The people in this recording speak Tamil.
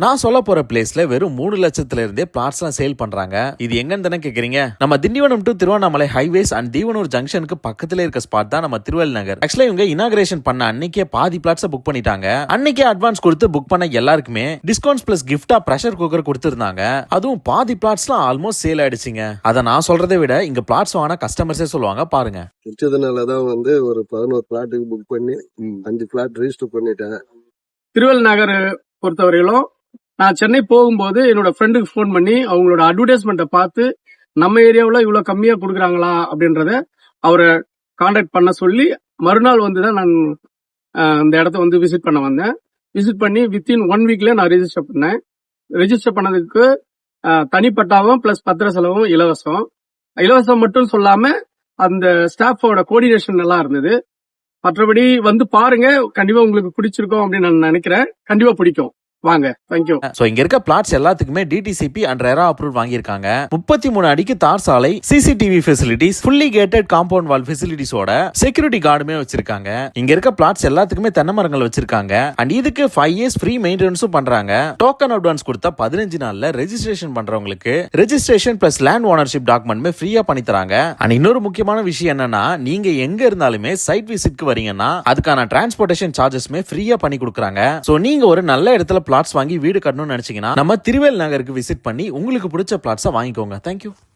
நான் சொல்ல போற பிளேஸ்ல வெறும் 3 லட்சத்துல இருந்தே பிளாட்ஸ் எல்லாம் சேல் பண்றாங்க. இது எங்கன்னு தானே கேக்குறீங்க? நம்ம Tindivanam to Tiruvannamalai highways and Theevanur ஜங்ஷனுக்கு பக்கத்துல இருக்க ஸ்பாட் தான் நம்ம திருவள்ளு நகர். ஆக்சுவலா இவங்க இனாகிரேஷன் பண்ண அன்னைக்கே பாதி பிளாட்ஸ் புக் பண்ணிட்டாங்க. அன்னைக்கே அட்வான்ஸ் கொடுத்து புக் பண்ண எல்லாருக்குமே டிஸ்கவுண்ட்ஸ் பிளஸ் கிஃப்டா பிரஷர் குக்கர் கொடுத்திருந்தாங்க. அதுவும் பாதி பிளாட்ஸ்லாம் ஆல்மோஸ்ட் சேல் ஆயிடுச்சுங்க. அத நான் சொல்றதை விட இங்க பிளாட்ஸ் வாங்கின கஸ்டமர்ஸே சொல்லுவாங்க பாருங்க. பிடிச்சதுனாலதான் ஒரு 11 பிளாட்டுக்கு புக் பண்ணி 5 பிளாட் ரெஜிஸ்டர் பண்ணிட்டேன். திருவள்ளு நகர் பொறுத்தவரையிலும் நான் சென்னை போகும்போது என்னோட ஃப்ரெண்டுக்கு ஃபோன் பண்ணி அவங்களோட அட்வர்டைஸ்மெண்ட்டை பார்த்து நம்ம ஏரியாவில் இவ்வளோ கம்மியாக கொடுக்குறாங்களா அப்படின்றத அவரை கான்டாக்ட் பண்ண சொல்லி மறுநாள் வந்து தான் நான் இந்த இடத்த விசிட் பண்ண வந்தேன். விசிட் பண்ணி வித்தின் 1 வீக்ல நான் ரெஜிஸ்டர் பண்ணேன். ரெஜிஸ்டர் பண்ணதுக்கு தனிப்பட்டாவும் பிளஸ் பத்திர செலவும் இலவசம் மட்டும் சொல்லாம அந்த ஸ்டாஃபோட கோஆர்டினேஷன் நல்லா இருந்தது. மற்றபடி பாருங்க, கண்டிப்பா உங்களுக்கு பிடிச்சிருக்கும் அப்படின்னு நான் நினைக்கிறேன். கண்டிப்பா பிடிக்கும். வாங்க. தேங்க்யூ. சோ இங்க இருக்க பிளாட்ஸ் எல்லாத்துக்குமே டிடிசிபி அண்ட் ரெரா அப்ரூவ் வாங்கியிருக்காங்க. 33 அடிக்கு தார் சாலை, CCTV facilities, fully gated compound wall ஃபெசிலிட்டிஸோட செக்யூரிட்டி கார்டுமே வச்சிருக்காங்க. இங்க இருக்க பிளாட்ஸ் எல்லாத்துக்குமே தென்னை மரங்கள் வச்சிருக்காங்க. அண்ட் இதுக்கு 5 இயர்ஸ் ஃப்ரீ மெயின்டெனன்ஸும் பண்றாங்க. டோக்கன் அட்வான்ஸ் கொடுத்தா 15 நாள்ல ரெஜிஸ்ட்ரேஷன் பண்றவங்களுக்கு ரெஜிஸ்ட்ரேஷன் பிளஸ் லேண்ட் ஓனர்ஷிப் டாக்குமெண்ட்மே ஃப்ரீயா பண்ணி தராங்க. அண்ட் இன்னொரு முக்கியமான விஷயம் என்னன்னா, நீங்க எங்க இருந்தாலுமே சைட் விசிட்க்கு வரீங்கன்னா அதுக்கான டிரான்ஸ்போர்டேஷன் சார்ஜஸ்மே ஃப்ரீயா பண்ணி கொடுக்குறாங்க. சோ நீங்க ஒரு நல்ல இடத்துல பிளாட்ஸ் வாங்கி வீடு கட்டணும்னு நினைச்சீங்கன்னா நம்ம திருவள்ளு நகருக்கு விசிட் பண்ணி உங்களுக்கு பிடிச்ச பிளாட்ஸை வாங்கிக்கோங்க. தேங்க்யூ.